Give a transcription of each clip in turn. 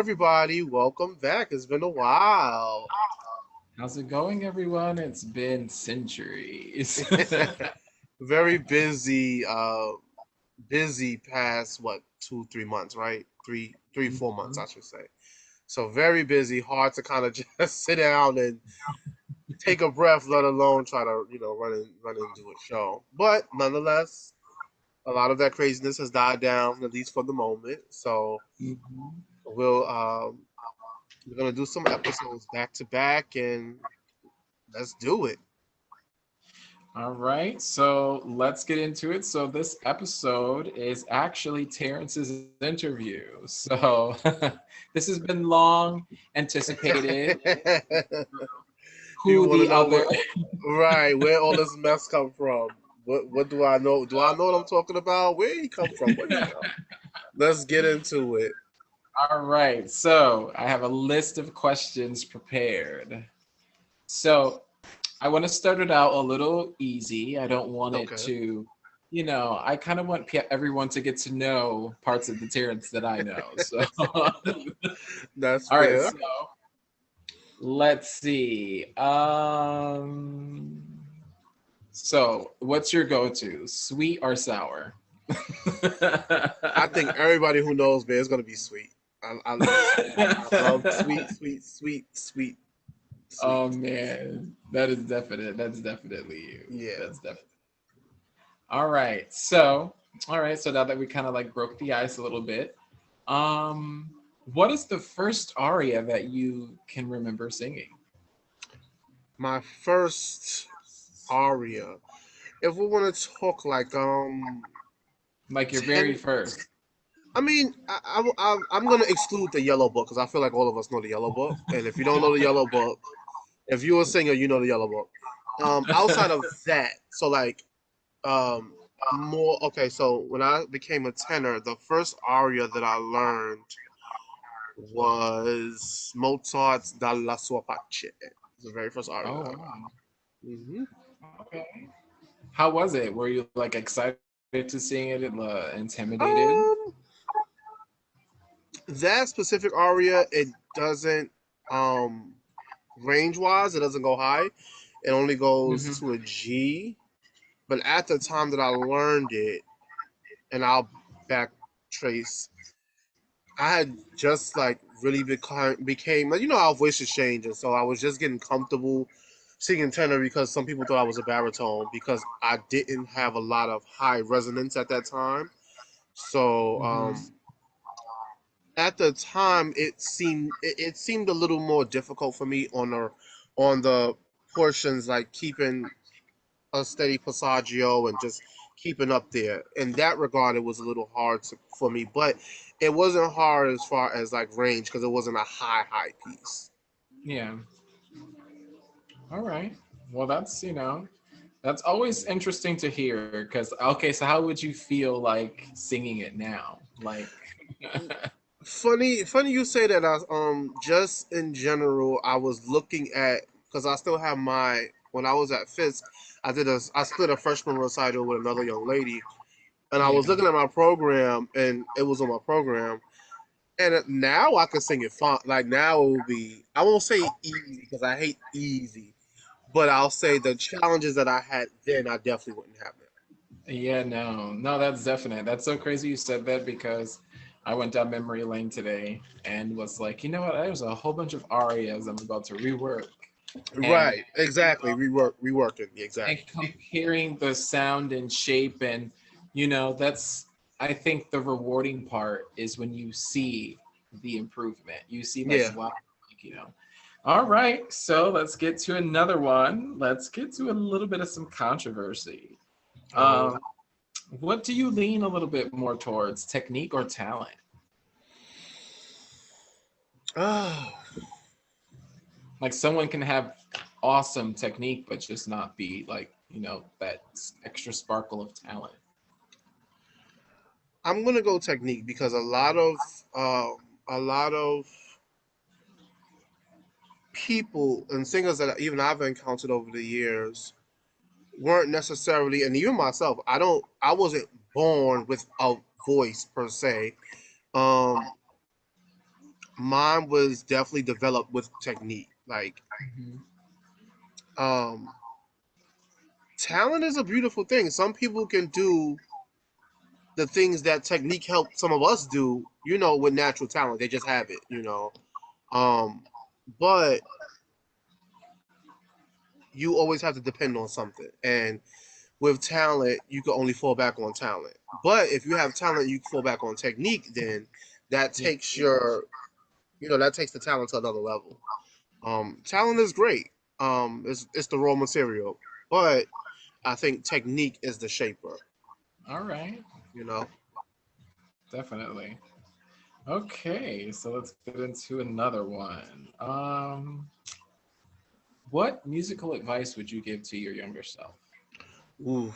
everybody. Welcome back. It's been a while. How's it going, everyone? It's been centuries. Very busy, busy past what, 2, 3 months, right? Three, 4 months, Mhm. I should say. So very busy, hard to kind of just sit down and take a breath, let alone try to, run and do a show. But nonetheless, a lot of that craziness has died down, at least for the moment. So Mhm. we'll we're gonna do some episodes back to back and let's do it. All right, so let's get into it. So this episode is actually Terrence's interview. So this has been long anticipated. You Who want to the know other? what, right? Where all this mess come from? What do I know? Do I know what I'm talking about? Where he come from? Where he go? Let's get into it. All right, so I have a list of questions prepared. So I want to start it out a little easy. I don't want it Okay, to, I kind of want everyone to get to know parts of the Terrence that I know. So, all that's right. fair. So let's see. So what's your go-to, sweet or sour? I think everybody who knows me is gonna be sweet. I love sweet. I love sweet, sweet, sweet, sweet, sweet. Oh man, that is definite. That's definitely you. Yeah. That's definitely. All right. So now that we kind of like broke the ice a little bit, um, what is the first aria that you can remember singing? My first aria. If we want to talk like Like your very ten, first. I mean, I'm gonna exclude the Yellow Book because I feel like all of us know the Yellow Book, and if you don't know the Yellow Book, if you're a singer, you know the Yellow Book. Outside of that, so like um more okay. So when I became a tenor, the first aria that I learned was Mozart's Dalla sua pace. It's the very first aria Oh that I wow. learned. Okay. How was it? Were you like excited to sing it? Intimidated? Um, that specific aria, it doesn't um range wise, it doesn't go high. It only goes Hmm. to a G. But at the time that I learned it, and I'll back trace, I had just like really became like our voices change, and so I was just getting comfortable singing tenor because some people thought I was a baritone because I didn't have a lot of high resonance at that time. So Hmm. at the time it seemed a little more difficult for me on the portions like keeping a steady passaggio and just keeping up there. In that regard, it was a little hard for me, but it wasn't hard as far as like range because it wasn't a high piece. Yeah. All right. Well, that's always interesting to hear. Because okay, so how would you feel like singing it now? Like, Funny you say that. I just in general, I was looking at because I still have my when I was at Fisk, I split a freshman recital with another young lady, and I was yeah. looking at my program, and it was on my program, and now I can sing it fun. Like now it will be. I won't say easy because I hate easy, but I'll say the challenges that I had then I definitely wouldn't have now. Yeah, no, that's definite. That's so crazy you said that because I went down memory lane today and was like, you know what? There's a whole bunch of arias I'm about to rework, and Right, exactly. Reworking, exactly. comparing the sound and shape, and that's I think the rewarding part is when you see the improvement. You see like, Yeah. wow, All right, so let's get to another one. Let's get to a little bit of some controversy. Oh. Um, what do you lean a little bit more towards, technique or talent? Oh. Like someone can have awesome technique, but just not be like, that extra sparkle of talent. I'm gonna go technique because um a lot of people and singers that even I've encountered over the years weren't necessarily, and even myself, I wasn't born with a voice per se. Um, mine was definitely developed with technique. Like, Hmm. um, talent is a beautiful thing. Some people can do the things that technique helped some of us do, with natural talent. They just have it. Um, but you always have to depend on something. And with talent, you can only fall back on talent. But if you have talent, you can fall back on technique. Then that Yeah. takes that takes the talent to another level. Talent is great. It's the raw material, but I think technique is the shaper. All right. You know. Definitely. Okay, so let's get into another one. What musical advice would you give to your younger self? Ooh,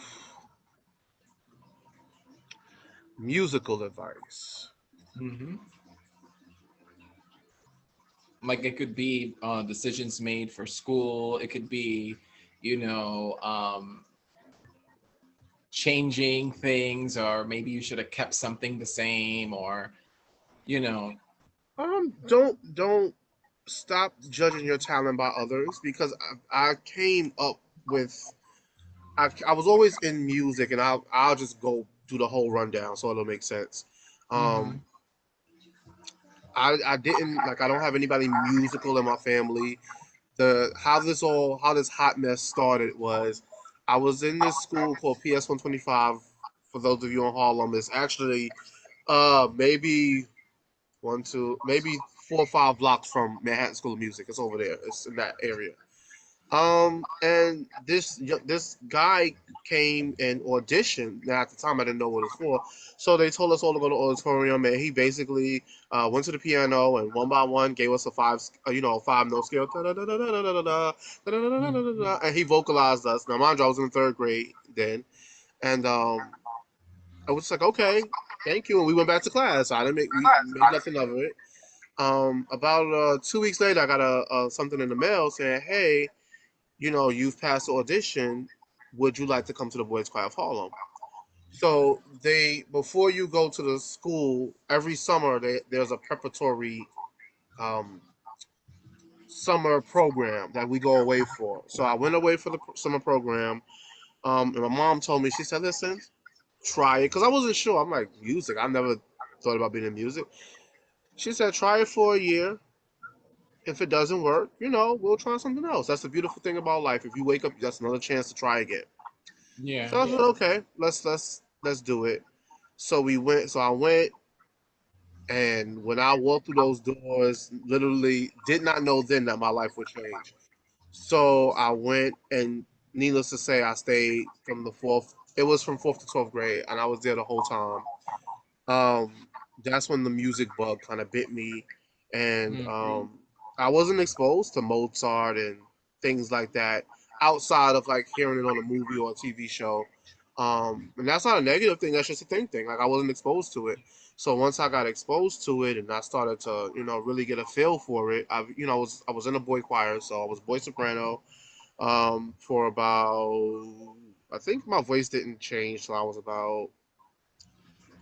musical advice. Hmm. Like it could be decisions made for school. It could be, you know, changing things, or maybe you should have kept something the same, or you know. Don't stop judging your talent by others because I came up with I was always in music and I'll just go do the whole rundown so it'll make sense. Hmm. Um, I didn't like I don't have anybody musical in my family. The how this hot mess started was I was in this school called PS 125. For those of you in Harlem, it's actually maybe maybe 4 or 5 blocks from Manhattan School of Music. It's over there. It's in that area. And this guy came and auditioned. Now at the time I didn't know what it's for, so they told us all to go to auditorium, and he basically went to the piano and one by one gave us a five note scale, Hmm. and he vocalized us. Now mind you, I was in third grade then, and I was like, okay, thank you, and we went back to class. I didn't make we made nothing of it. About 2 weeks later, I got something in the mail saying, hey, you've passed the audition. Would you like to come to the Boys Choir of Harlem? So before you go to the school, every summer there's a preparatory um, summer program that we go away for. So I went away for the summer program, and my mom told me, she said, listen, try it. Because I wasn't sure. I'm like, music? I never thought about being in music. She said, try it for a year. If it doesn't work, we'll try something else. That's the beautiful thing about life. If you wake up, that's another chance to try again. Yeah. So I said, okay, let's do it. So we went. So I went, and when I walked through those doors, literally did not know then that my life would change. So I went, and needless to say, I stayed from the fourth. It was from fourth to 12th grade, and I was there the whole time. Um, that's when the music bug kind of bit me, and Hmm. I wasn't exposed to Mozart and things like that outside of like hearing it on a movie or a TV show. And that's not a negative thing. That's just a thing. Like I wasn't exposed to it. So once I got exposed to it and I started to, really get a feel for it, I was in a boy choir, so I was boy soprano for about. I think my voice didn't change till I was about.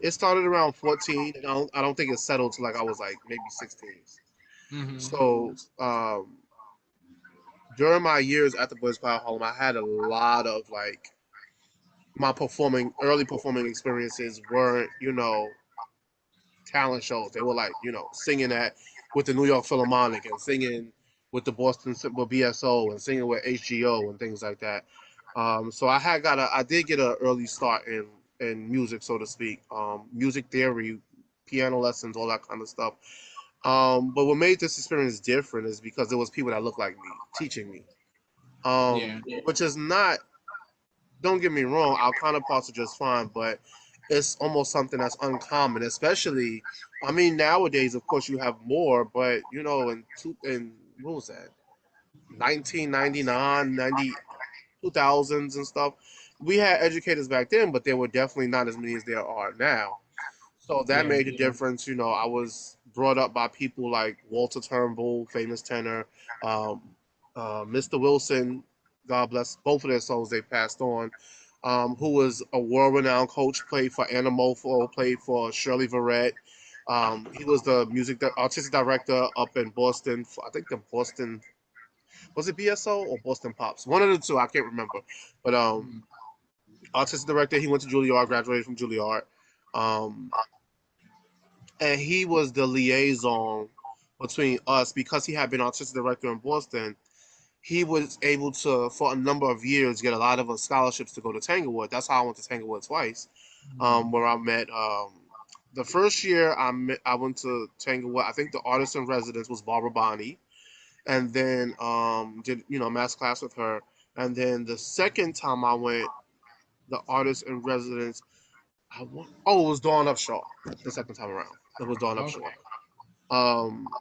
It started around 14, and I don't think it settled till like I was like maybe 16. Hmm. So during my years at the Boys Choir Home, I had a lot of like my early performing experiences weren't talent shows. They were like singing at with the New York Philharmonic and singing with the with BSO and singing with HGO and things like that. So I did get an early start in music, so to speak. Music theory, piano lessons, all that kind of stuff. But what made this experience different is because there was people that looked like me teaching me. Yeah. Which is not. Don't get me wrong. Our counterparts are just fine, but it's almost something that's uncommon, especially. I mean, nowadays, of course, you have more, but in what was that? 1999, 2000s and stuff. We had educators back then, but there were definitely not as many as there are now. So that Yeah. made a difference. I was brought up by people like Walter Turnbull, famous tenor, um, Mr. Wilson, God bless both of their souls, they passed on, who was a world renowned coach, played for Anna Mofo, played for Shirley Verrett. He was the artistic director up in Boston. I think the Boston, was it BSO or Boston Pops? One of the two, I can't remember. But Mm. artistic director, he went to Juilliard, graduated from Juilliard, um, and he was the liaison between us because he had been artistic director in Boston. He was able to, for a number of years, get a lot of us scholarships to go to Tanglewood. That's how I went to Tanglewood twice, Mm. where I met. The first year I went to Tanglewood. I think the artist in residence was Barbara Bonney, and then did mass class with her. And then the second time I went, the artist in residence, it was Dawn Upshaw. The second time around, it was Dawn Upshaw. Okay. Um,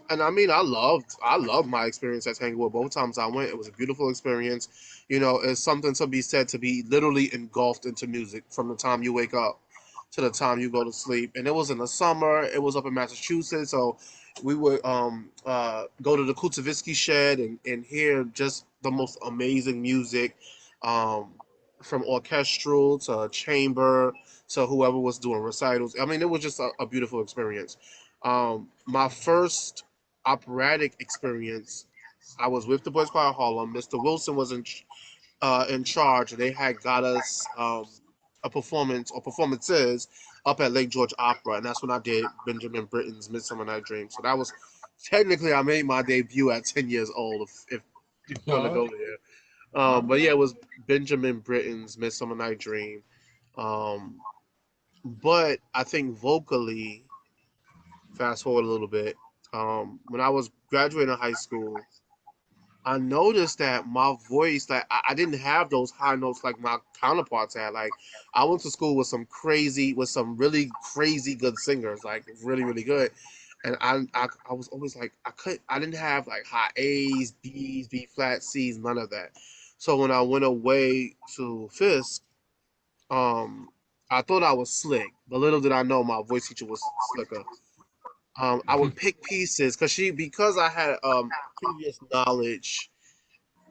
and I mean, I loved my experience at Tanglewood. Both times I went, it was a beautiful experience. It's something to be said to be literally engulfed into music from the time you wake up to the time you go to sleep. And it was in the summer. It was up in Massachusetts, so we would go to the Kutavisky Shed and hear just the most amazing music, um, from orchestral to chamber to whoever was doing recitals. I mean, it was just a beautiful experience. My first operatic experience, I was with the Boys Choir Harlem. Mr. Wilson was in charge. They had got us a performance or performances up at Lake George Opera, and that's when I did Benjamin Britten's Midsummer Night Dream. So that was technically I made my debut at 10 years old, if you want to Oh, go there. all But yeah, right. it was Benjamin Britten's Midsummer Night Dream. Um, but I think vocally, fast forward a little bit, when I was graduating high school, I noticed that my voice, like I didn't have those high notes like my counterparts had. Like I went to school with some really crazy good singers, like really really good, and I was always like I didn't have like high A's, B's, B flat, C's, none of that. So when I went away to Fisk, um, I thought I was slick, but little did I know my voice teacher was slicker. I would pick pieces because I had previous knowledge,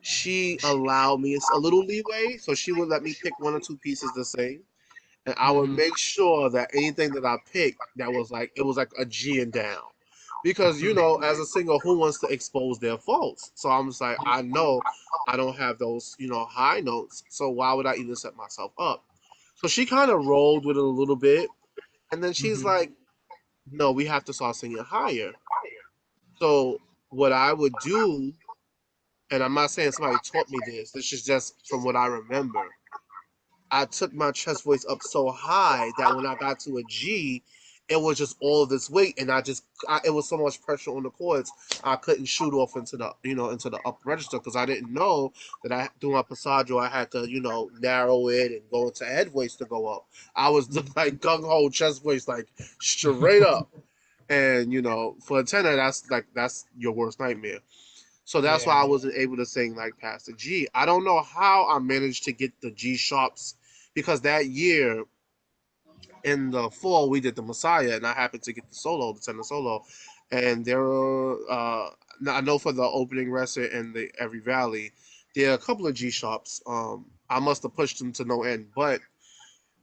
she allowed me a little leeway, so she would let me pick one or two pieces to sing, and I would Mm-hmm. make sure that anything that I picked that was like it was like a G and down, because as a singer, who wants to expose their faults? So I'm just like, I know I don't have those high notes, so why would I even set myself up? So she kind of rolled with it a little bit, and then she's Mm-hmm. like, no, we have to start singing higher. So what I would do, and I'm not saying somebody taught me this. This is just from what I remember. I took my chest voice up so high that when I got to a G, it was just all this weight, and it was so much pressure on the chords, I couldn't shoot off into the upper register because I didn't know that I through my passaggio I had to narrow it and go into head voice to go up. I was just like gung ho chest voice like straight up, and for a tenor that's your worst nightmare. So that's why I Yeah. wasn't able to sing like past the G. I don't know how I managed to get the G sharps because that year in the fall we did the Messiah and I happened to get the tenor solo, and there were I know for the opening recit and the Every Valley, there are a couple of G sharps. I must have pushed them to no end, but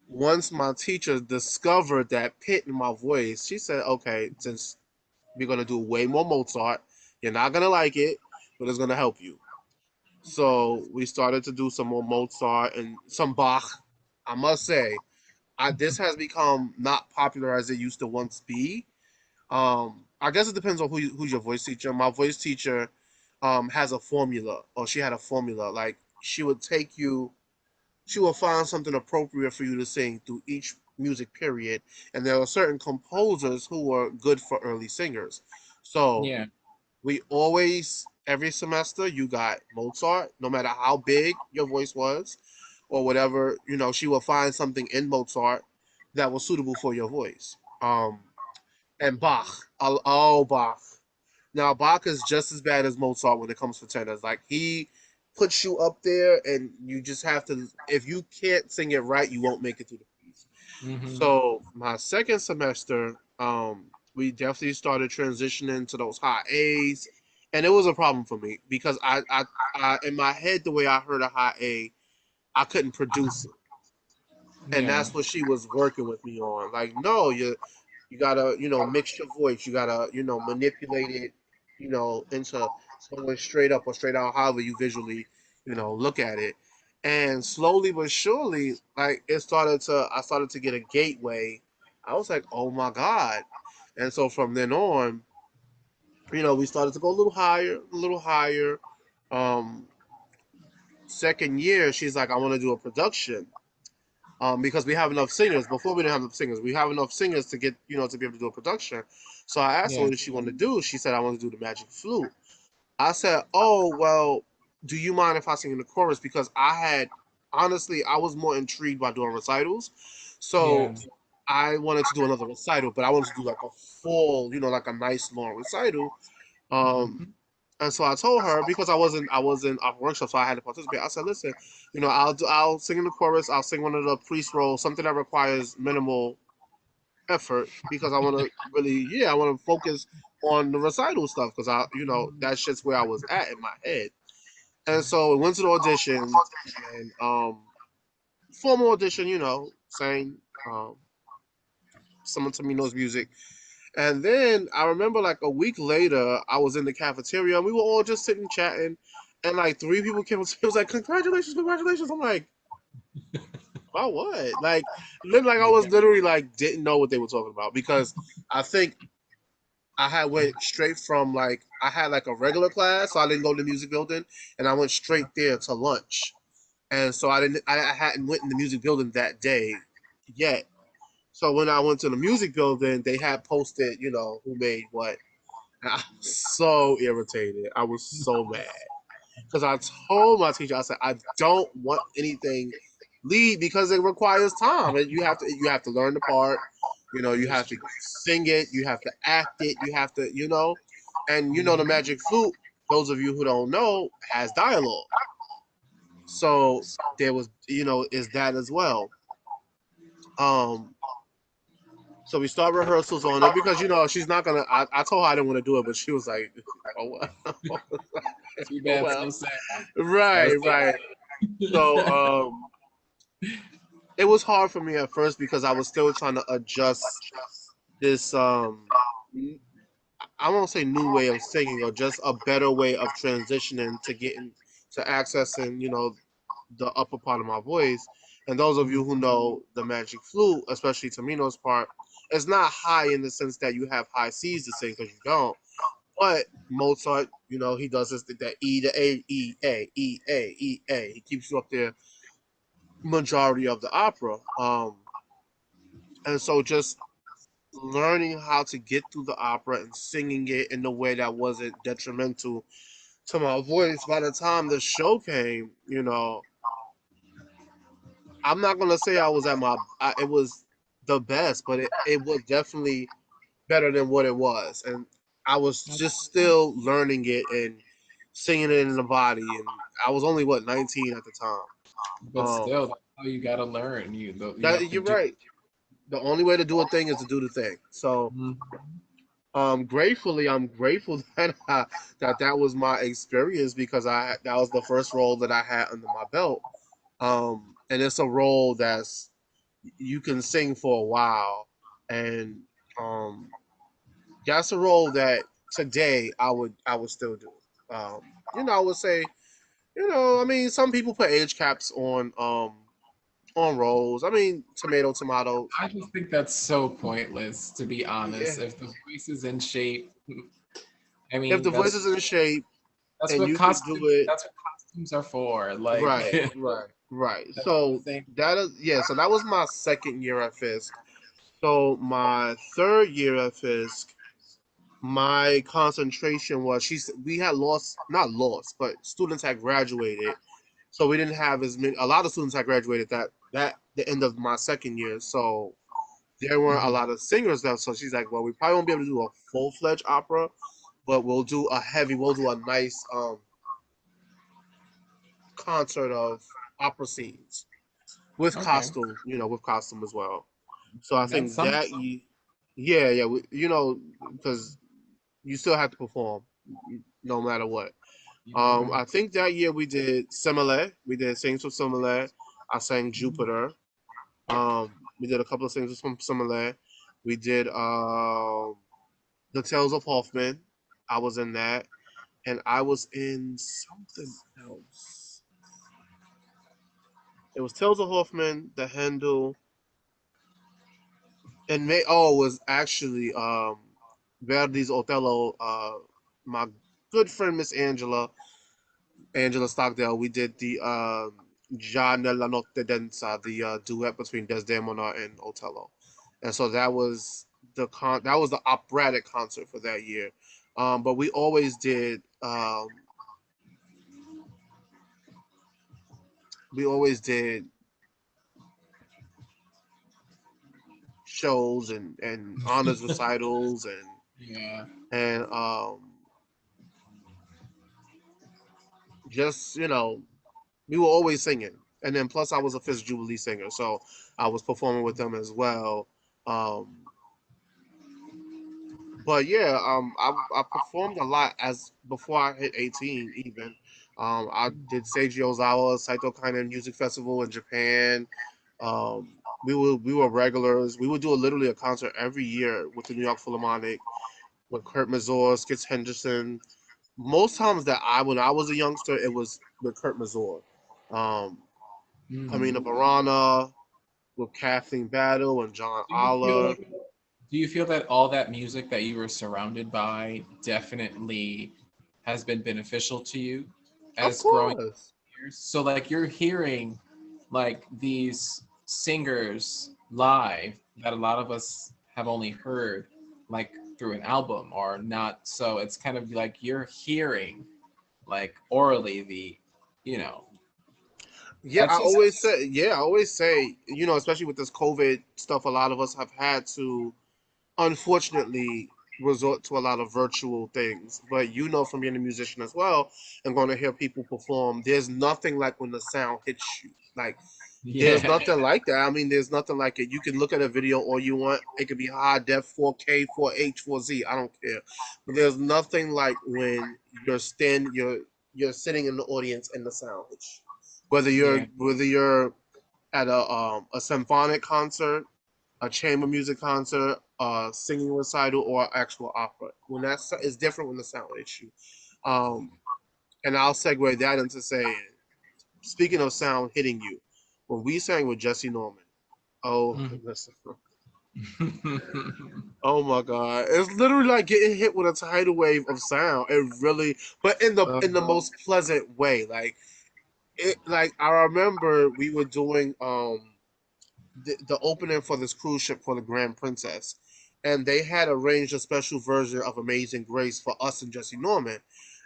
once my teacher discovered that pit in my voice, she said, "Okay, since we're gonna do way more Mozart, you're not gonna like it, but it's gonna help you." So we started to do some more Mozart and some Bach. I must say, this has become not popular as it used to once be. I guess it depends on who's your voice teacher. My voice teacher has a formula, or she had a formula. Like she will find something appropriate for you to sing through each music period, and there are certain composers who are good for early singers. So Yeah. we always, every semester, you got Mozart, no matter how big your voice was, or whatever, she will find something in Mozart that was suitable for your voice. And Bach, Bach. Now, Bach is just as bad as Mozart when it comes to tenors. Like, he puts you up there, and you just have to, if you can't sing it right, you won't make it through the piece. Mm-hmm. So my second semester, we definitely started transitioning to those high A's, and it was a problem for me because I in my head the way I heard a high A, I couldn't produce it, and Yeah. that's what she was working with me on. Like, no, You gotta, mix your voice. You gotta, manipulate it, into going straight up or straight out, however you visually, look at it. And slowly but surely, like I started to get a gateway. I was like, oh my God. And so from then on, we started to go a little higher, a little higher. Um, Second year, she's like, I want to do a production. Because we have enough singers. Before we didn't have enough singers. We have enough singers to get, to be able to do a production. So I asked her Yeah. what did she want to do. She said, I want to do the magic flute. I said, oh, well, do you mind if I sing in the chorus? Because honestly, I was more intrigued by doing recitals. So Yeah. I wanted to do another recital, but I wanted to do like a full, like a nice long recital. Um, Mhm. and so I told her because I wasn't off workshop, so I had to participate. I said, listen, I'll sing in the chorus. I'll sing one of the priest roles, something that requires minimal effort because I want to really, yeah, I want to focus on the recital stuff because that's just where I was at in my head. And so we went to the audition and formal audition, sang someone to me knows music. And then I remember like a week later, I was in the cafeteria and we were all just sitting chatting. And like three people came up to me, it was like, congratulations, congratulations. I'm like, about what? Like, then like I You was got literally like didn't know what they were talking about because I think I had went straight from like I had like a regular class, so I didn't go to the music building, and I went straight there to lunch. And so I hadn't went in the music building that day yet. So when I went to the music building, they had posted, who made what. And I was so irritated. I was so mad because I told my teacher, I said, I don't want anything lead because it requires time, and you have to learn the part. You That is have to true. sing it, you have to act it, you have to, and the Mhm. magic flute. Those of you who don't know has dialogue, so there was, is that as well. Um, So we start rehearsals on it because she's not gonna. I told her I didn't want to do it, but she was like, "Oh well, Too oh bad, well." so sad. That's Right, right. So it. it was hard for me at first because I was still trying to adjust this I won't say new way of singing or just a better way of transitioning to getting to accessing the upper part of my voice. And those of you who know the magic flute, especially Tamino's part, it's not high in the sense that you have high C's to sing because you don't. But Mozart, he does this that E to A, E, A, E, A, E, A. He keeps you up there majority of the opera. And so just learning how to get through the opera and singing it in a way that wasn't detrimental to my voice by the time the show came, I'm not gonna say I was it was the best, but it was definitely better than what it was, and I was just still learning it and singing it in the body, and I was only 19 at the time. But still, that's how you gotta learn. You That have to you're do. right. The only way to do a thing is to do the thing. So, Mhm. gratefully, I'm grateful that was my experience because that was the first role that I had under my belt. And it's a role that's you can sing for a while, and um, that's a role that today I would still do. I would say, I mean, some people put age caps on roles. I mean, tomato, tomato. I just think that's so pointless, to be Yeah. honest. If the voice is in shape, I If the mean, voice is in shape that's and what you could do costume it that's what costumes are for. Like right, right, right. that's the So thing. that is yeah. So that was my second year at Fisk. So my third year at Fisk, my concentration was we had lost not lost, but students had graduated. So we didn't have as many a lot of students had graduated that the end of my second year. So there weren't a Mhm. lot of singers left. So she's like, well, we probably won't be able to do a full fledged opera, but we'll do a nice concert of opera scenes with Okay. costume, with costume as well. So I That's think something. yeah, yeah, because you still have to perform no matter what. You're I right. think that year we did Simile. We did Sings from Simile. I sang Mhm. Jupiter. We did a couple of things from Simile. We did the Tales of Hoffman. I was in that, and I was in something else. It was Tales of Hoffman, the Handel, and it was actually Verdi's Othello. My good friend Miss Angela Stockdale. We did the Già nella notte densa, the duet between Desdemona and Othello, and so that was the operatic concert for that year. But we always did shows and honors recitals Yeah. and just we were always singing. And then plus I was a Fifth Jubilee singer, so I was performing with them as well. Um, but yeah, I performed a lot as before I hit 18 even. I did Seiji Ozawa Saito Kainen Music Festival in Japan. We were regulars. We would do literally a concert every year with the New York Philharmonic with Kurt Mazur, Skitz Henderson. Most times when I was a youngster, it was with Kurt Mazur. Um, Pamina Hmm. Barana with Kathleen Battle and John Do you feel Aller. do you feel that all that music that you were surrounded by definitely has been beneficial to you Of as growing course. years? So like you're hearing like these singers live that a lot of us have only heard like through an album or not. So it's kind of like you're hearing like orally the, you know, Yeah, that's just I always say, especially with this COVID stuff, a lot of us have had to unfortunately resort to a lot of virtual things. But from being a musician as well and going to hear people perform, there's nothing like when the sound hits you. Like there's yeah. nothing like that. I mean, there's nothing like it. You can look at a video all you want. It could be high def, 4K, 4H, 4Z. I don't care. But there's nothing like when you're sitting in the audience and the sound hits you. Yeah. Whether you're at a symphonic concert, a chamber music concert, a singing recital, or actual opera. When it's different when the sound hits you. Um, and I'll segue that into saying, speaking of sound hitting you, when we sang with Jesse Norman, oh Mhm. listen, oh my God, it's literally like getting hit with a tidal wave of sound. It really, but in the Uh, most pleasant way. Like I remember we were doing the opening for this cruise ship for the Grand Princess, and they had arranged a special version of Amazing Grace for us and Jesse Norman.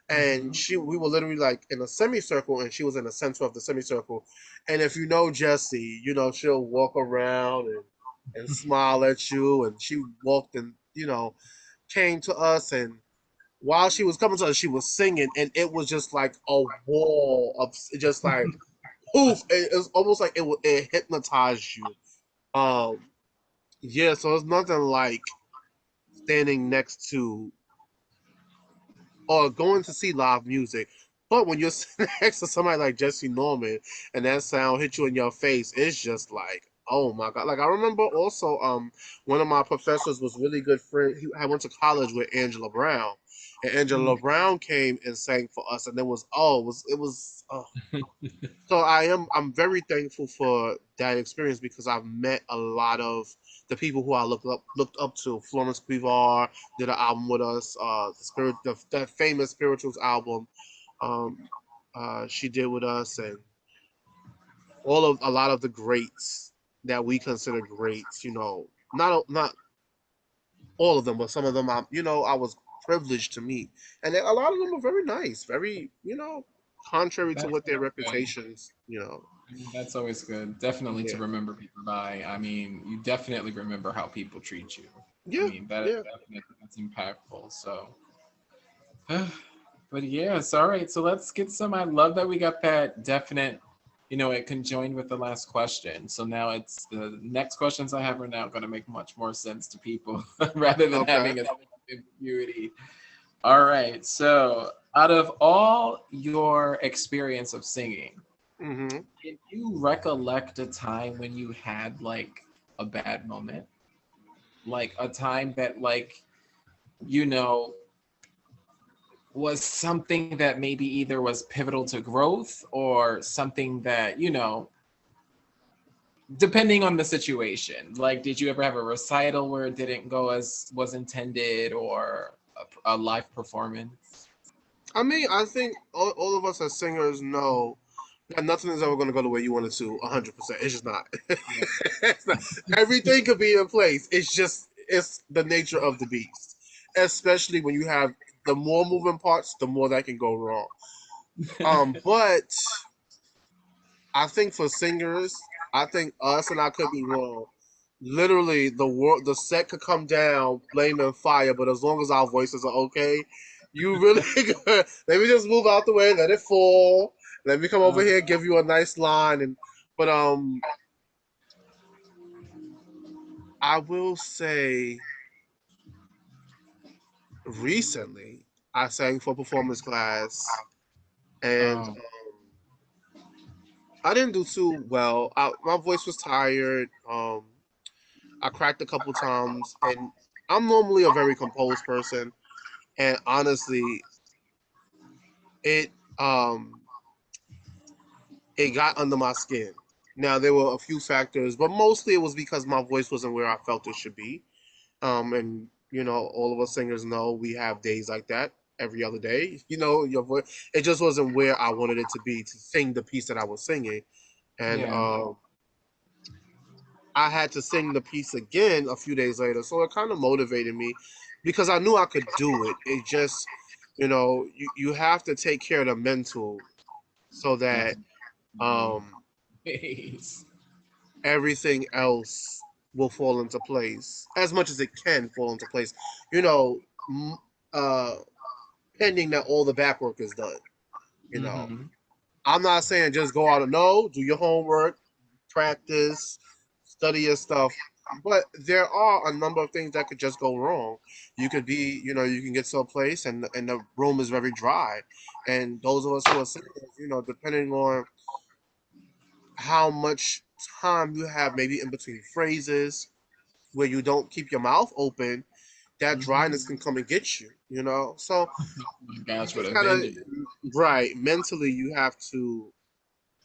And mhm. we were literally like in a semicircle, and she was in the center of the semicircle. And if you know Jessie, she'll walk around and smile at you. And she walked and came to us, and while she was coming to us, she was singing, and it was just like a wall of just like poof. It was almost like it hypnotized you. Um, yeah, so it's nothing like standing next to or going to see live music. But when you're sitting next to somebody like Jesse Norman and that sound hit you in your face, it's just like, oh my God. Like I remember also one of my professors was really good friend. I went to college with Angela Brown. And Angela Brown came and sang for us, and it was so I'm very thankful for that experience because I've met a lot of the people who I looked up to. Florence Quivar did an album with us. The famous spirituals album, um, she did with us, and a lot of the greats that we consider greats. Not all of them, but some of them I was privileged to meet, and a lot of them are very nice, very contrary to That's what their always good. reputations. I mean, that's always good. Definitely to Yeah, remember people by. I mean, you definitely remember how people treat you. I yeah, mean, that yeah. definitely that's impactful. So, but yes, all right. So let's get some. I love that we got that definite. It conjoined with the last question. So now it's the next questions I have are now going to make much more sense to people rather than Okay. having a ambiguity. All right. So out of all your experience of singing, Hmm. can you recollect a time when you had like a bad moment? like a time that like you know was something that maybe either was pivotal to growth or something that depending on the situation. Like, did you ever have a recital where it didn't go as was intended, or a live performance? I mean, I think all of us as singers know that nothing is ever going to go the way you want it to 100%. It's just not. Yeah. It's not. Everything could be in place. It's the nature of the beast. Especially when you have the more moving parts, the more that can go wrong. But I think for singers, I think us, and I could be wrong. Literally, the set could come down, flaming fire, but as long as our voices are okay, you really good. Let me just move out the way, let it fall. Let me come over Uh, here, give you a nice line, and but I will say recently I sang for performance class, and um, I didn't do too well. My voice was tired. I cracked a couple times, and I'm normally a very composed person, and honestly, it um it got under my skin. Now there were a few factors, but mostly it was because my voice wasn't where I felt it should be. And all of us singers know we have days like that every other day. Your voice it just wasn't where I wanted it to be to sing the piece that I was singing, and yeah. I had to sing the piece again a few days later. So it kind of motivated me because I knew I could do it. It just, you have to take care of the mental so that um, Nice. everything else will fall into place as much as it can fall into place. You know, uh, pending that all the back work is done. You know, Mm-hmm. I'm not saying just go out and no, do your homework, practice, study your stuff. But there are a number of things that could just go wrong. You could be, you can get to a place and the room is very dry. And those of us who are singers, depending on how much time you have maybe in between phrases where you don't keep your mouth open, that Mm-hmm. dryness can come and get you. So My you gosh, what just a gotta vengeance. right, mentally you have to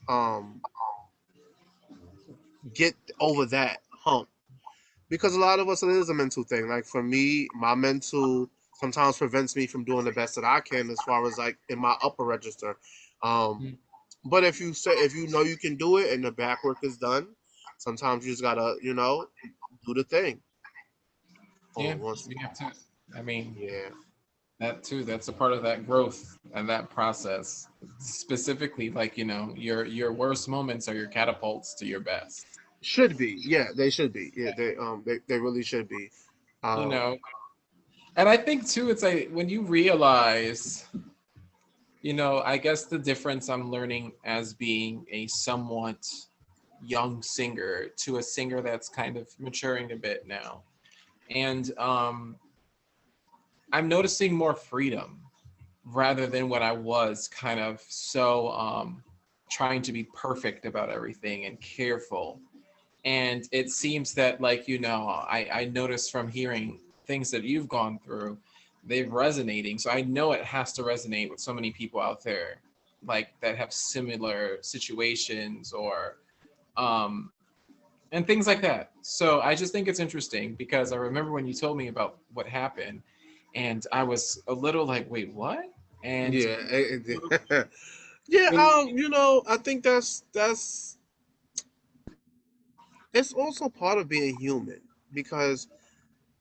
um get over that hump because a lot of us it is a mental thing. Like for me, my mental sometimes prevents me from doing the best that I can as far as like in my upper register. Um, but if you know you can do it and the back work is done, sometimes you just gotta do the thing. Yeah, Oh, once you have to. I mean, yeah, that too. That's a part of that growth and that process. Specifically, like your worst moments are your catapults to your best. should be they should be they really should be. You Um, know, and I think too, it's like when you realize, I guess the difference I'm learning as being a somewhat young singer to a singer that's kind of maturing a bit now, and I'm noticing more freedom rather than when I was kind of so trying to be perfect about everything and careful. And it seems that, like, I noticed from hearing things that you've gone through, they're resonating. So I know it has to resonate with so many people out there, like that have similar situations or um, and things like that. So I just think it's interesting because I remember when you told me about what happened, and I was a little like, wait, what? And yeah, yeah. when I think that's it's also part of being human because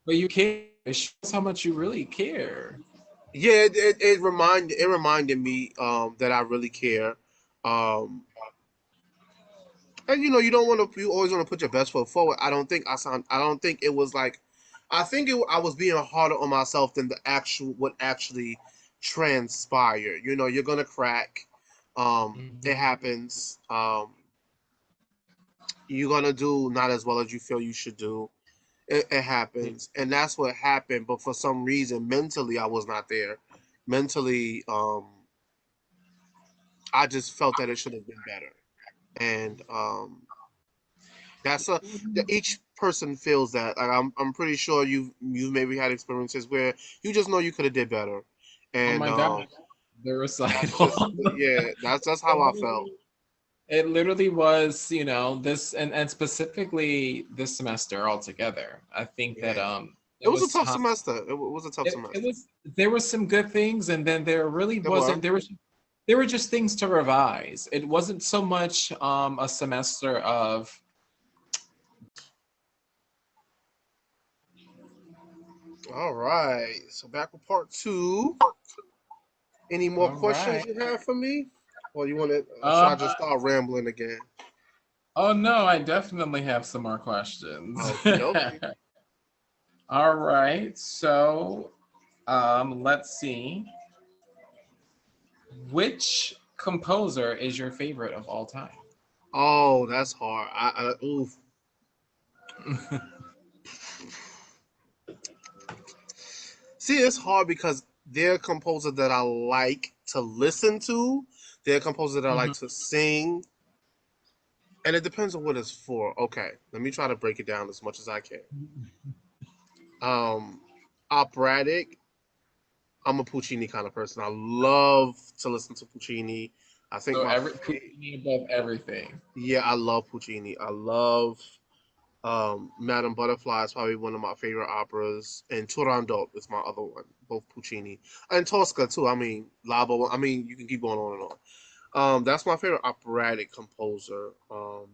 but you care, it shows how much you really care. yeah, it reminded me that I really care. Um, and you don't want to you always want to put your best foot forward. I don't think it was like I think I was being harder on myself than the actual what actually transpired. You're gonna crack. It Mhm. happens. You're gonna do not as well as you feel you should do. It Yeah. happens, and that's what happened. But for some reason, mentally, I was not there. Mentally, I just felt that it should have been better. And that's each person feels that. Like I'm pretty sure you've maybe had experiences where you just know you could have did better, Oh and my gosh, the that's recital. just yeah, that's It how I felt. literally it literally was, this and specifically this semester altogether. I think that Yeah, it there was a was tough time. semester. It was a tough It semester. was there were some good things, and then there really It were. wasn't. There were just things to revise. It wasn't so much a semester of. All right. So back with part two. Any more All questions right. you have for me? Or you want to, or should I Um. just start rambling again? Oh no, I definitely have some more questions. Okie dokie. All right. So, let's see. Which composer is your favorite of all time? Oh, that's hard. Oof. See, it's hard because they're composers that I like to listen to. They're composers that I like Mhm. to sing. And it depends on what it's for. Okay, let me try to break it down as much as I can. Um, Operatic. I'm a Puccini kind of person. I love to listen to Puccini. I think So my every Puccini above everything. yeah, I love Puccini. I love Madame Butterfly is probably one of my favorite operas, and Turandot is my other one, both Puccini and Tosca too. I mean, Labo. I mean, you can keep going on and on. That's my favorite operatic composer. I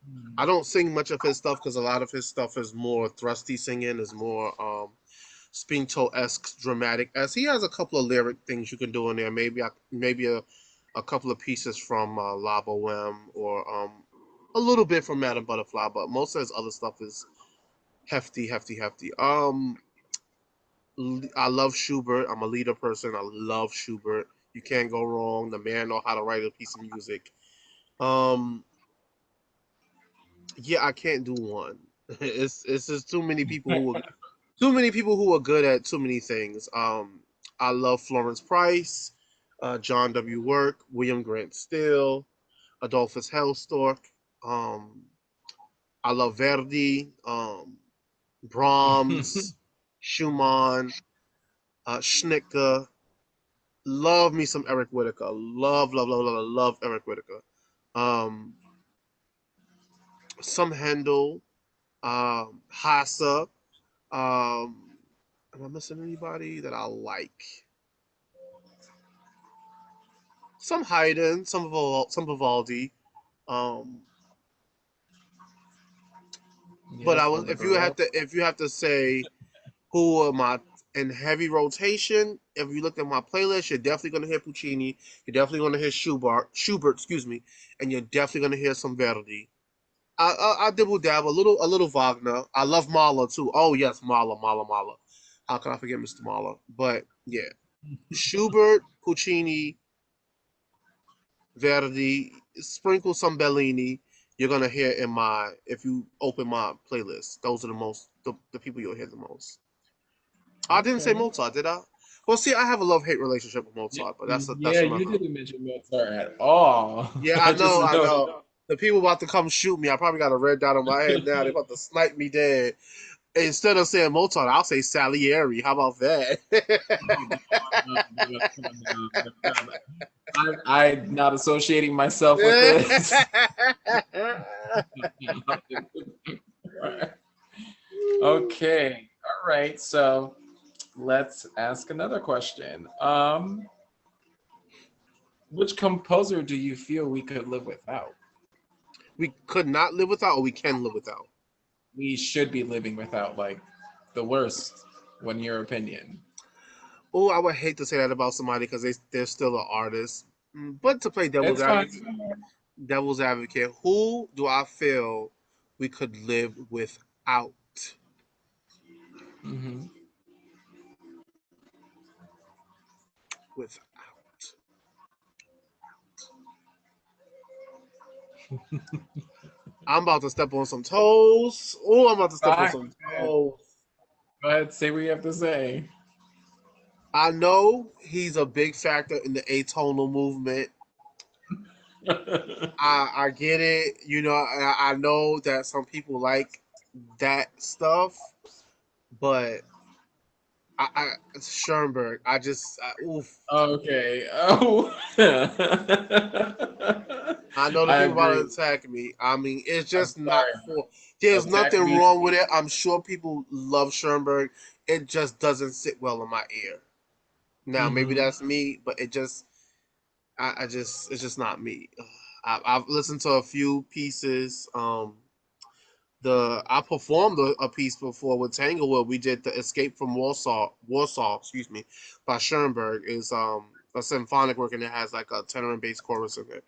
Mhm. don't sing much of his stuff because a lot of his stuff is more thrusty singing, is more Spinto esque, dramatic. As he has a couple of lyric things you can do in there. Maybe a couple of pieces from La Boheme or a little bit from Madame Butterfly, but most of his other stuff is hefty, hefty, hefty. I love Schubert. I'm a leader person. I love Schubert. You can't go wrong. The man know how to write a piece of music. Um, yeah, I can't do one. It's just too many people who are good at too many things. I love Florence Price, John W. Work, William Grant Still, Adolphus Hellstork. Um, I love Verdi, Brahms, Schumann, Schnittke. Love me some Eric Whitacre. Love, love, love, love, love Eric Whitacre. Um, some Handel, Hasse. Um, am I missing anybody that I like? Some Haydn, some Vivaldi. Um, but Yeah, I for was the Baroque. if you have to say who am I in heavy rotation, if you look at my playlist, you're definitely gonna hear Puccini, you're definitely gonna hear Schubert, excuse me, and you're definitely gonna hear some Verdi. I dibble dab a little Wagner. I love Mahler too. Oh yes, Mahler. How can I forget Mr. Mahler? But yeah, Schubert, Puccini, Verdi, sprinkle some Bellini. You're gonna hear in my if you open my playlist. Those are the people you'll hear the most. I didn't say Okay. Mozart, did I? Well, see, I have a love hate relationship with Yeah, Mozart, but that's yeah, you another. didn't mention Mozart at all. Yeah, I just I know. know. The people about to come shoot me. I probably got a red dot on my head now. They're about to snipe me dead. Instead of saying Mozart, I'll say Salieri. How about that? Oh, no. I'm not associating myself with this. Okay. All right. So let's ask another question. Which composer do you feel we could live without? We could not live without, or we can live without. We should be living without, like the worst, in your opinion. Oh, I would hate to say that about somebody because they're still an artist. But to play It's fine. devil's advocate, who do I feel we could live without? Hmm. Without. I'm about to step on some toes. Oh, I'm about to step on Fine. some toes. Go ahead. Say what you have to say. I know he's a big factor in the atonal movement. I get it. You know, I know that some people like. that stuff, but I Schoenberg, oof. Okay. Oh. I know the I people about to agree. attack me. I mean, it's I'm just not sorry. for. There's Attack nothing me. wrong with it. I'm sure people love Schoenberg. It just doesn't sit well in my ear. Now, maybe Hmm. that's me, but it's just not me. I've listened to a few pieces. I performed a piece before with Tanglewood. We did the Escape from Warsaw, excuse me, by Schoenberg. Is a symphonic work and it has like a tenor and bass chorus in it.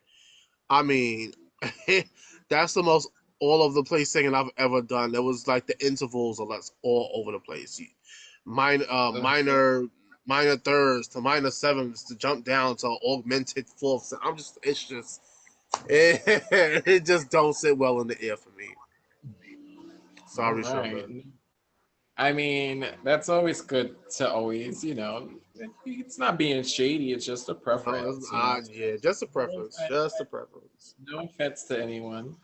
I mean, that's the most all over the place singing I've ever done. There was like the intervals are less all over the place. Minor, minor thirds to minor sevenths to jump down to augmented fourths. It just don't sit well in the ear for me. All Sorry, right. Schoenberg. I mean, that's always good to always, it's not being shady. It's just a No, preference, you know. yeah, just a No preference, offense, just a preference. no offense to anyone.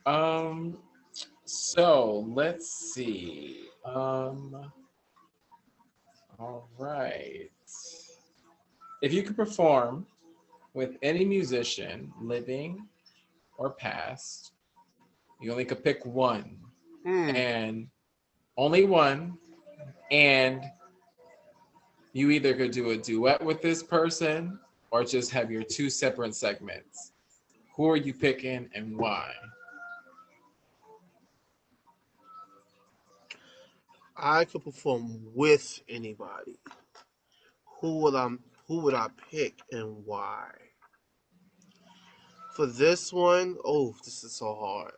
Um, so let's see. All right. If you could perform with any musician, living or past, you only could pick one, Hmm. and only one, and you either could do a duet with this person or just have your two separate segments. Who are you picking and why? I could perform with anybody. Who would I who would I pick and why? For this one, oh, this is so hard.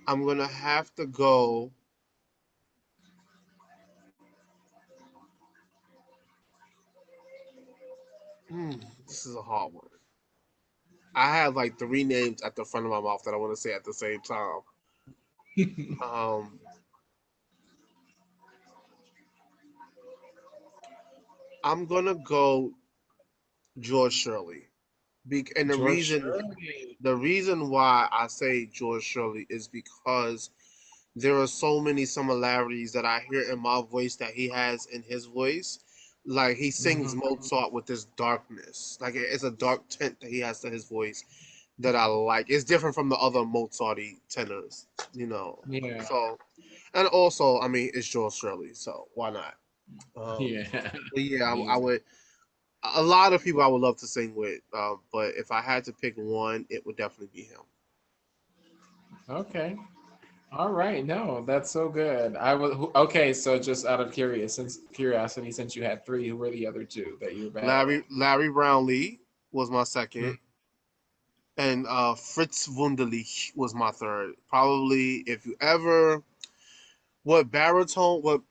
I'm gonna have to go. Hmm, this is a hard one. I have like three names at the front of my mouth that I want to say at the same time. Um, I'm gonna go George Shirley. And George Shirley. the reason why I say George Shirley is because there are so many similarities that I hear in my voice that he has in his voice. Like he sings Mhm. Mozart with this darkness. Like it's a dark tint that he has to his voice that I like. It's different from the other Mozarty tenors, you know. Yeah, So and also, I mean, it's George Shirley, so why not? yeah, But yeah, I amazing. would. A lot of people I would love to sing with, but if I had to pick one, it would definitely be him. Okay, all right. No, that's so good. Okay. So just out of curiosity, since you had three, who were the other two that you were battling? Larry Brownlee was my second, Mm. and Fritz Wunderlich was my third. Probably if you ever what baritone what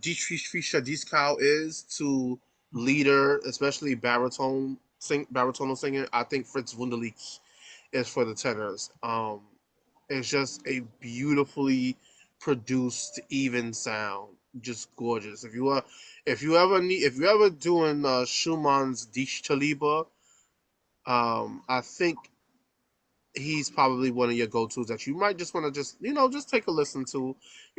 Dietrich Fischer Dieskau is to leader, especially baritonal singer. I think Fritz Wunderlich is for the tenors. It's just a beautifully produced, even sound, just gorgeous. If you ever doing Schumann's Dich Taliba, I think he's probably one of your go-tos that you might just want to just take a listen to.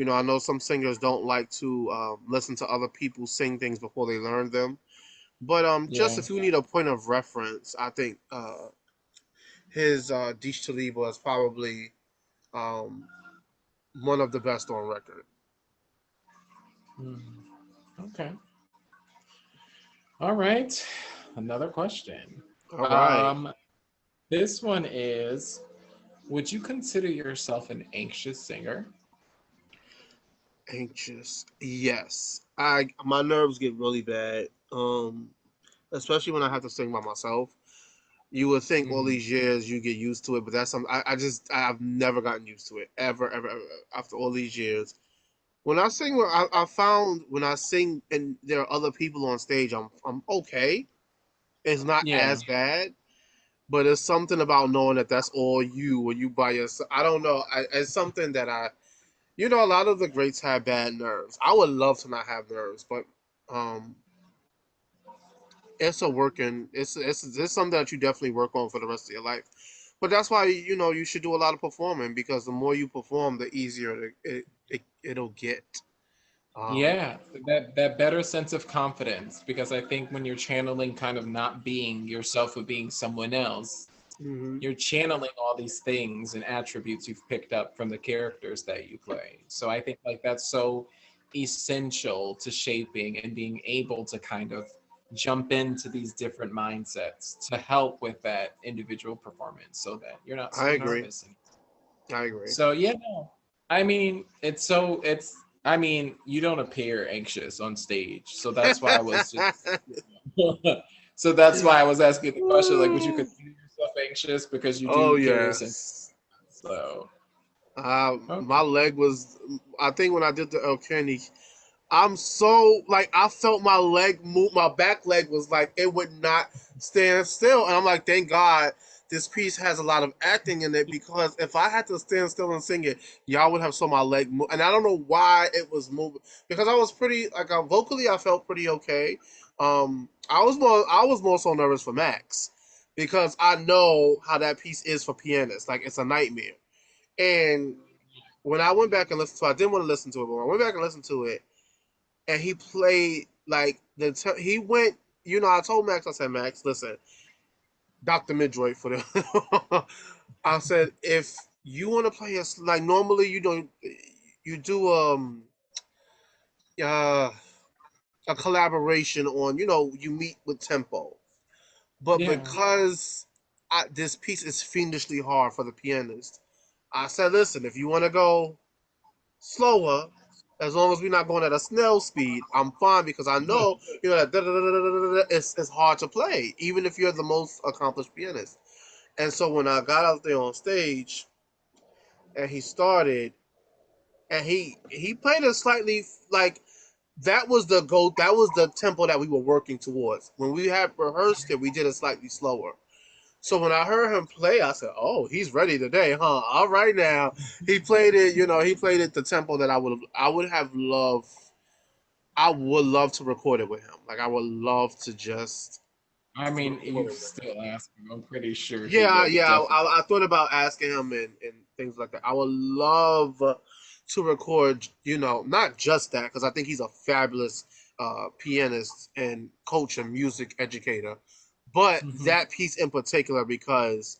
I know some singers don't like to listen to other people sing things before they learn them, but just Yeah. if you need a point of reference, I think his Dich Taliba is probably um, one of the best on record. Mm. Okay. All right. Another question. All right. Um, this one is: would you consider yourself an anxious singer? Anxious. Yes. My nerves get really bad. Especially when I have to sing by myself. You would think all Mhm. these years you get used to it, but that's something I've never gotten used to it ever after all these years. When I sing, I found when I sing and there are other people on stage, I'm okay. It's not Yeah. as bad, but it's something about knowing that that's all you or you by yourself. I don't know. It's something that a lot of the greats have bad nerves. I would love to not have nerves, but um, it's something that you definitely work on for the rest of your life. But that's why you should do a lot of performing, because the more you perform, the easier it'll get. Um, Yeah, that better sense of confidence, because I think when you're channeling kind of not being yourself but being someone else, mhm. you're channeling all these things and attributes you've picked up from the characters that you play. So I think like that's so essential to shaping and being able to kind of jump into these different mindsets to help with that individual performance so that you're not I so agree. nervous. I agree. So yeah, no. I mean, it's I mean, you don't appear anxious on stage. So that's why I was just so that's why I was asking the question, like, would you consider yourself anxious because you Oh do carry some yes. so My okay. leg was. I think when I did the El Kenny, I'm so like I felt my leg move. My back leg was like it would not stand still, and I'm like, thank God this piece has a lot of acting in it, because if I had to stand still and sing it, y'all would have saw my leg move. And I don't know why it was moving, because I was pretty like vocally I felt pretty okay. I was more so nervous for Max, because I know how that piece is for pianists. Like it's a nightmare. And when I went back and listened to it, I didn't want to listen to it, but when I went back and listened to it, and he played like he went. I told Max, I said, Max, listen, Doctor Midroy for the. I said, if you want to play us like normally, you do uh, a collaboration on, you meet with tempo, but Yeah. because this piece is fiendishly hard for the pianist, I said, listen, if you want to go slower, as long as we're not going at a snail speed, I'm fine, because I know that it's hard to play, even if you're the most accomplished pianist. And so when I got out there on stage and he started, and he played it slightly like that was the tempo that we were working towards. When we had rehearsed it, we did it slightly slower. So when I heard him play, I said, "Oh, he's ready today, huh? All right now." He played it, he played it the tempo that I would love to record it with him. Like I would love to just I mean, record you it with him. still ask him. I'm pretty sure he Yeah, would yeah. definitely. I thought about asking him and things like that. I would love to record, not just that, because I think he's a fabulous pianist and coach and music educator, but Mhm. that piece in particular, because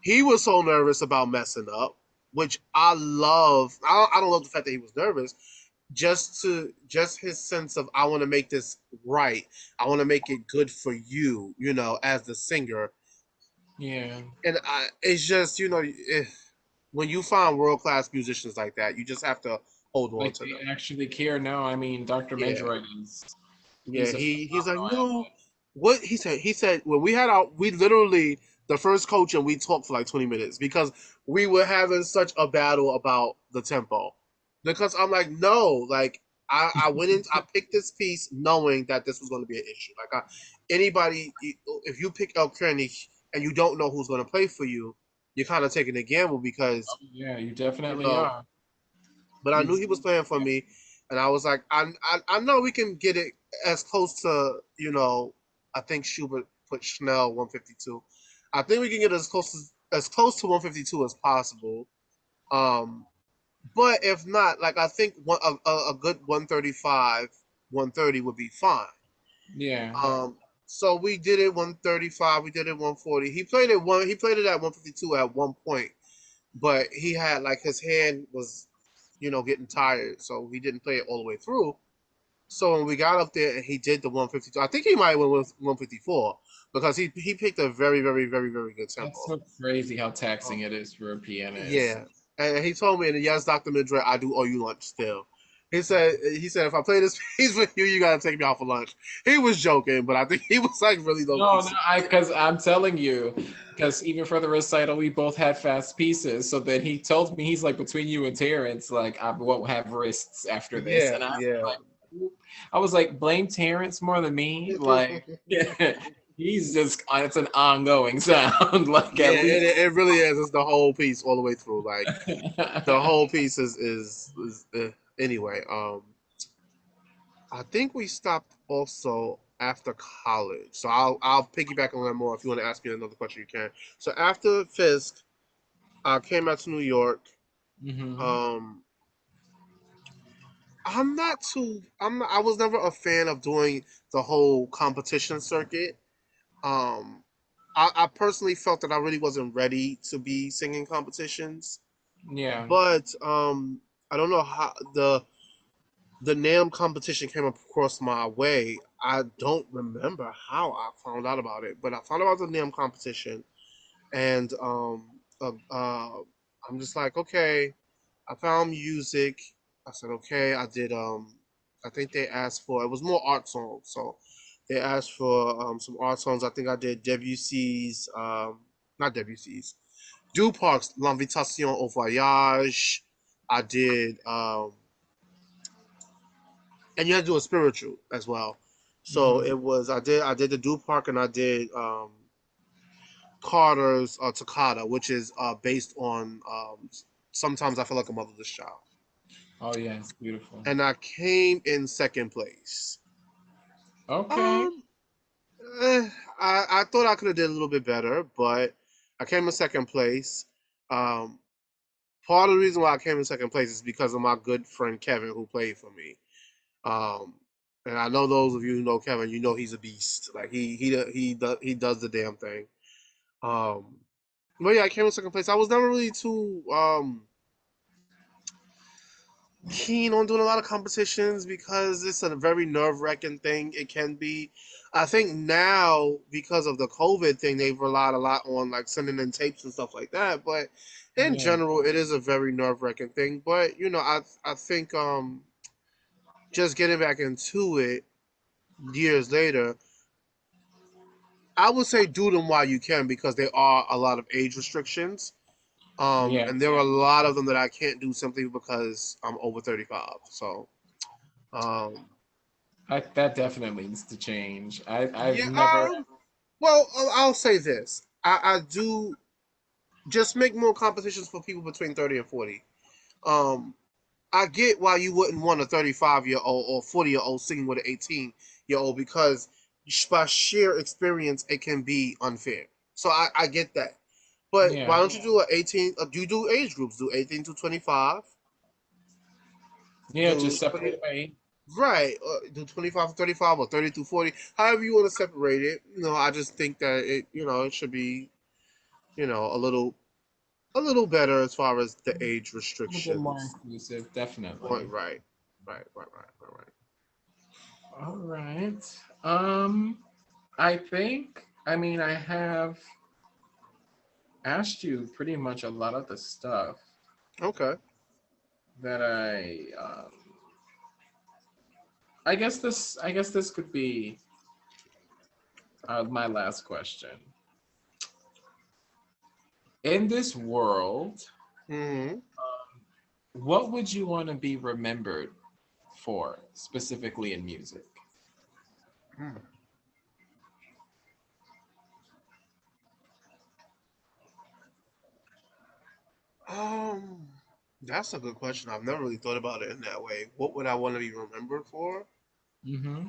he was so nervous about messing up, which I love. I don't love the fact that he was nervous. Just his sense of, I want to make this right. I want to make it good for you, as the singer. Yeah. And it's just, when you find world class musicians like that, you just have to hold on Like to they them. actually care. No, I mean, Dr. Yeah, Medroid is yeah. he's a He's like, phenomenal no. What he said? He said when we literally, the first coaching, we talked for like 20 minutes, because we were having such a battle about the tempo. Because I'm like, no, like I went in, I picked this piece knowing that this was going to be an issue. Like anybody, if you pick El Krennic and you don't know who's going to play for you, you're kind of taking a gamble, because Yeah, you you definitely know are. but I You knew he was playing for me, and I was like, I know we can get it as close to, I think Schubert put Schnell 152. I think we can get as close to 152 as possible. Um, but if not, like I think a good 135, 130 would be fine. yeah. So we did it 135, we did it 140. He played it at 152 at one point, but he had like his hand was getting tired, so he didn't play it all the way through. So when we got up there and he did the 152, I think he might have went with 154, because he picked a very, very, very, very good That's tempo. so crazy how taxing Um, it is for a pianist. yeah, and he told me, and yes, Doctor Madrid, I do owe you lunch still. He said if I play this piece with you, you gotta take me out for lunch. He was joking, but I think he was like really low key No, no, serious. because I'm telling you, because even for the recital, we both had fast pieces. So then he told me, he's like, between you and Terrence, like, I won't have wrists after this. Yeah, And yeah. I was like, blame Terrence more than me. Like, he's just, it's an ongoing sound. Like, Yeah, at it, least. it really is. It's the whole piece all the way through. Like the whole piece is anyway. I think we stopped also after college. So I'll piggyback on that more. If you want to ask me another question, you can. So after Fisk, I came out to New York. Mm-hmm. Um, I'm not too. I'm. Not, I was never a fan of doing the whole competition circuit. Um, I personally felt that I really wasn't ready to be singing competitions. Yeah. But I don't know how the NAM competition came across my way. I don't remember how I found out about it, but I found out about the NAM competition, and I'm just like, okay, I found music. I said, okay, I did. I think they asked for it was more art songs, so they asked for some art songs. I think I did Debussy's, not Debussy's, Duparc's L'Invitation au Voyage. I did, and you had to do a spiritual as well. So Mm-hmm. it was I did the Duparc and I did Carter's Toccata, which is based on Sometimes I Feel Like a Motherless Child. Oh yeah, it's beautiful. And I came in second place. Okay. Um, eh, I thought I could have did a little bit better, but I came in second place. Um, Part of the reason why I came in second place is because of my good friend Kevin, who played for me. Um, and I know those of you who know Kevin, you know he's a beast. Like he does the damn thing. Um, but yeah, I came in second place. I was never really too keen on doing a lot of competitions because it's a very nerve wracking thing. It can be. I think now because of the COVID thing, they've relied a lot on like sending in tapes and stuff like that. But in Yeah. general, it is a very nerve wracking thing. But I think just getting back into it years later, I would say do them while you can because there are a lot of age restrictions. Yeah. And there are a lot of them that I can't do simply because I'm over 35. So, um, That definitely needs to change. I've yeah. never. Well, I'll say this: I do just make more competitions for people between 30 and 40. Um, I get why you wouldn't want a 35-year-old or 40-year-old singing with an 18-year-old because by sheer experience it can be unfair. So I get that. But Yeah. why don't you do an 18? Do you do age groups? Do 18 to 25? Yeah. Do Just 20? separate by. Right. Do 25 to 35 or 30 to 40? However you want to separate it. I just think that it should be a little better as far as the age A little bit more restrictions. inclusive, Right. definitely. Right. Right. Right. Right. Right. All right. I think, I mean, I have asked you pretty much a lot of the stuff Okay. that I guess this could be my last question. In this world, Hmm. what would you want to be remembered for, specifically in music? Um, that's a good question. I've never really thought about it in that way. What would I want to be remembered for? Mm-hmm.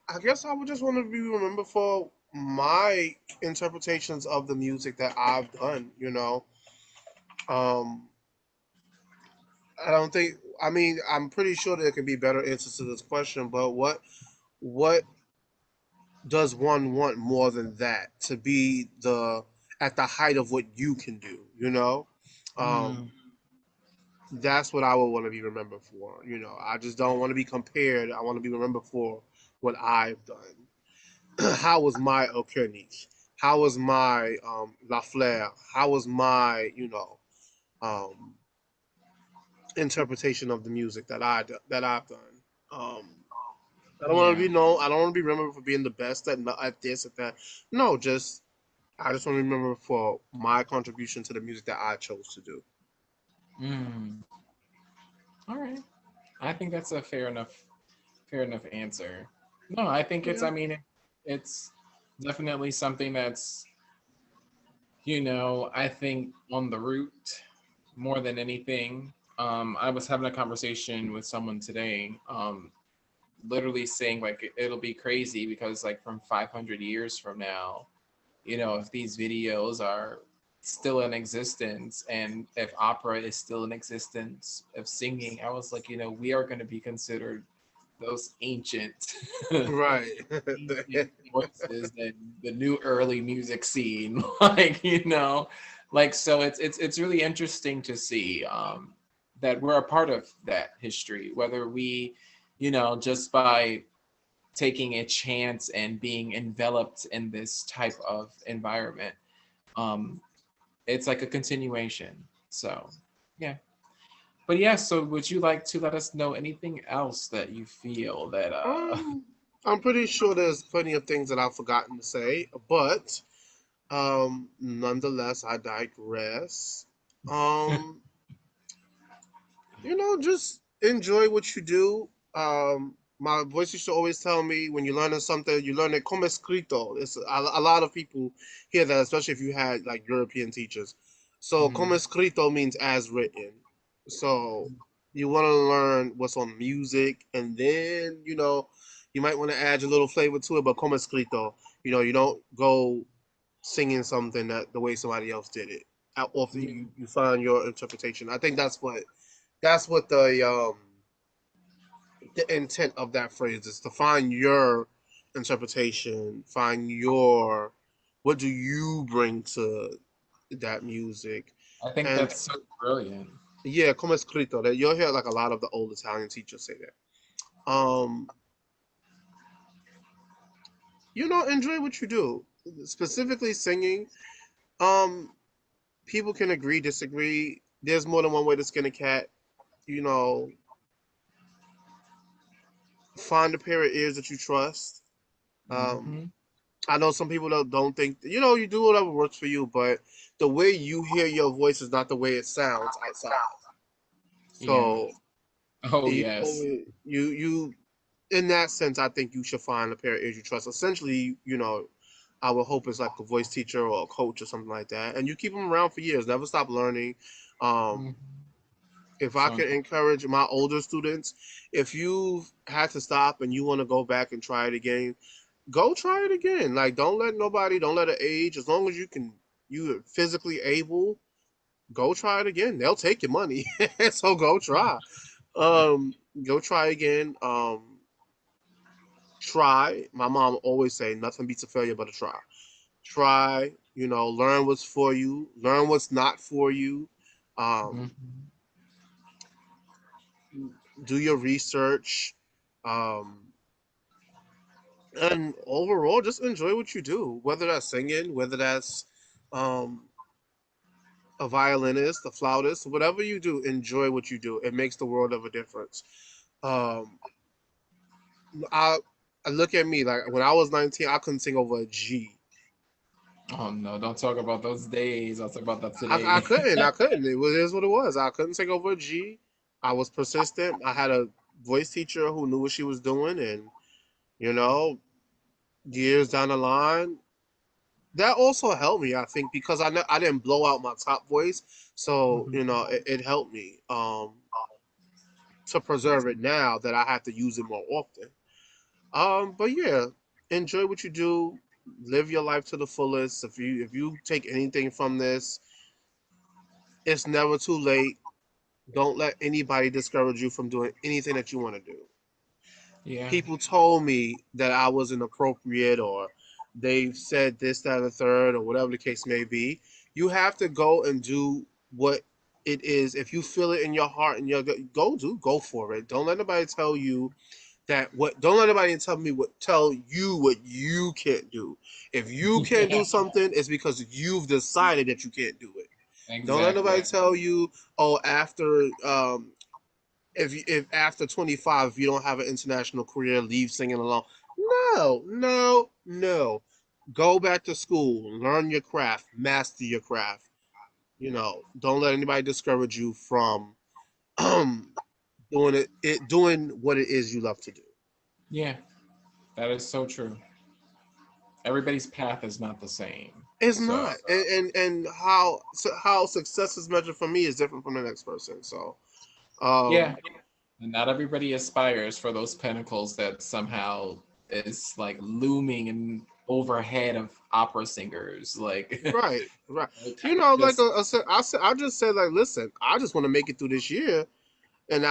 I guess I would just want to be remembered for my interpretations of the music that I've done. Um, I don't think. I mean, I'm pretty sure there can be better answers to this question, but what does one want more than that to be the at the height of what you can do? Mm, That's what I would want to be remembered for. I just don't want to be compared. I want to be remembered for what I've done. How was my Au Cœur Niche? How was my La Fleur? How was my um, interpretation of the music that I've done? I don't want to yeah. be known. I don't want to be remembered for being the best at this at that. No, I just want to remember for my contribution to the music that I chose to do. Mm. All right. I think that's a fair enough answer. No, I think it's. Yeah. I mean, it's definitely something that's. I think on the root more than anything. I was having a conversation with someone today, literally saying like it'll be crazy because like from 500 years from now, if these videos are still in existence and if opera is still in existence, if singing, I was like, we are going to be considered those ancient Right. ancient voices and the new early music scene. Like so it's really interesting to see that we're a part of that history, whether we just by taking a chance and being enveloped in this type of environment. um it's like a continuation. So yeah. But yeah, so would you like to let us know anything else that you feel that um, I'm pretty sure there's plenty of things that I've forgotten to say, but nonetheless, I digress. Um, just enjoy what you do. My voice used to always tell me when you're learning something, you learn it como escrito. It's a lot of people hear that, especially if you had like European teachers. So como Mhm. escrito means as written. So you want to learn what's on music, and then you might want to add your little flavor to it. But como escrito, you don't go singing something that the way somebody else did it. After Yeah, you find your interpretation. I think that's what the intent of that phrase is, to find your interpretation, find your what do you bring to that music. I think And that's so brilliant. yeah, come escrito, that you'll hear like a lot of the old Italian teachers say that. Enjoy what you do, specifically singing. um People can agree, disagree. There's more than one way to skin a cat. you know Find a pair of ears that you trust. um Hmm. I know some people don't think, you do whatever works for you, but the way you hear your voice is not the way it sounds outside. Yeah. So Oh you yes. always, you in that sense, I think you should find a pair of ears you trust. Essentially, I would hope it's like a voice teacher or a coach or something like that, and you keep them around for years. Never stop learning. Mhm. Um, if I So can important. encourage my older students, if you've had to stop and you want to go back and try it again, go try it again. Like, don't let it age. As long as you are physically able, go try it again. They'll take your money, so go try. Um, go try again. Try. My mom always say nothing beats a failure but a try. Try. Learn what's for you. Learn what's not for you. Um, Mhm. do your research. Um, and overall, just enjoy what you do. Whether that's singing, whether that's um a violinist, a flautist, whatever you do, enjoy what you do. It makes the world of a difference. Um, I, I look at me like when I was 19, I couldn't sing over a G. Oh no, don't talk about those days. I'll talk about that I today. couldn't. I couldn't. Is what it was. I couldn't sing over a G. I was persistent. I had a voice teacher who knew what she was doing, and you know, years down the line, that also helped me. I think because I didn't blow out my top voice, so Mhm. it helped me to preserve it now that I have to use it more often. But yeah, enjoy what you do. Live your life to the fullest. If you take anything from this, it's never too late. Don't let anybody discourage you from doing anything that you want to do. Yeah. People told me that I was inappropriate, or they've said this, that, and the third, or whatever the case may be. You have to go and do what it is. If you feel it in your heart and go for it. Don't let nobody tell you that what don't let anybody tell you what you can't do. If you can't Yeah. do something, it's because you've decided that you can't do it. Don't let nobody Exactly. tell you, oh, if after 25, if you don't have an international career, leave singing alone. No, no, no. Go back to school, learn your craft, master your craft. Don't let anybody discourage you from doing what it is you love to do. Yeah. That is so true. Everybody's path is not the same. It's So not, and how success is measured for me is different from the next person. So, Yeah. Um, And not everybody aspires for those pinnacles that somehow is like looming and overhead of opera singers. Like, right, right. like You know, like just I just said, like, listen, I just want to make it through this year, and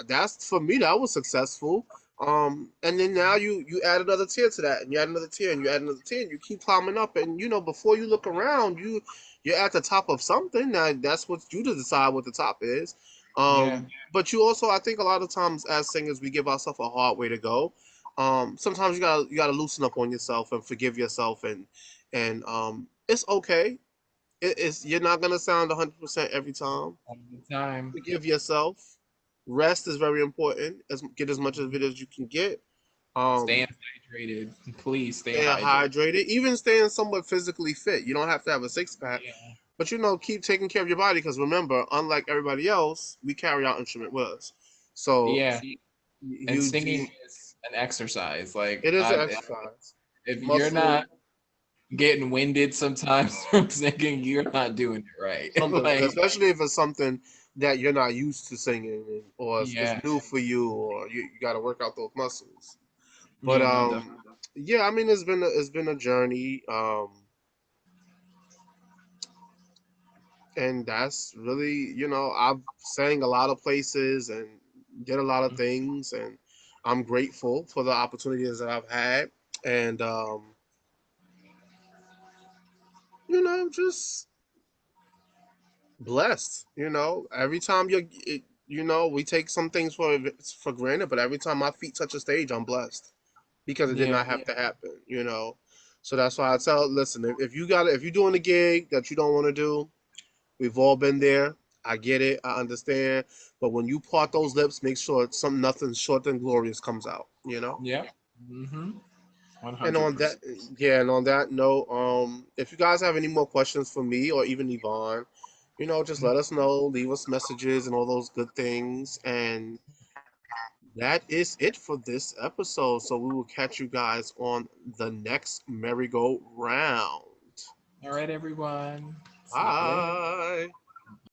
that's for me that was successful. And then now you add another tier to that, and you add another tier, and you add another tier, and you keep climbing up, and you know before you look around, you're at the top of something. Now that's what you decide what the top is. yeah, But you also, I think, a lot of times as singers, we give ourselves a hard way to go. Sometimes you gotta loosen up on yourself and forgive yourself, and it's okay. It's you're not gonna sound 100% every time. all the time. Forgive yourself. Rest is very important. Get as much of it as you can get. Staying Um, hydrated. Please stay Staying hydrated. hydrated, even staying somewhat physically fit. You don't have to have a six pack, Yeah. but keep taking care of your body because remember, unlike everybody else, we carry our instrument with us. So Yeah. And singing you is an exercise. Like, it is an exercise. if you're not Muscle getting winded sometimes from singing, you're not doing it right. something, Like, especially if it's something that you're not used to singing, or it's yeah. new for you, or you got to work out those muscles. But Yeah, no, definitely. yeah, I mean, it's been a journey, and that's really, I've sang a lot of places and did a lot of things, and I'm grateful for the opportunities that I've had, and just blessed. Every time we take some things for granted, but every time my feet touch a stage, I'm blessed because it did Yeah. not have to happen. So that's why I tell, listen, if you're doing a gig that you don't want to do, we've all been there. I get it. I understand. But when you part those lips, make sure nothing short than glorious comes out. Yeah. Mm-hmm. And on 100%. that, yeah, and on that note, if you guys have any more questions for me or even Yvonne, just let us know, leave us messages and all those good things. And that is it for this episode. So we will catch you guys on the next merry-go-round. All right, everyone. See you later. Bye.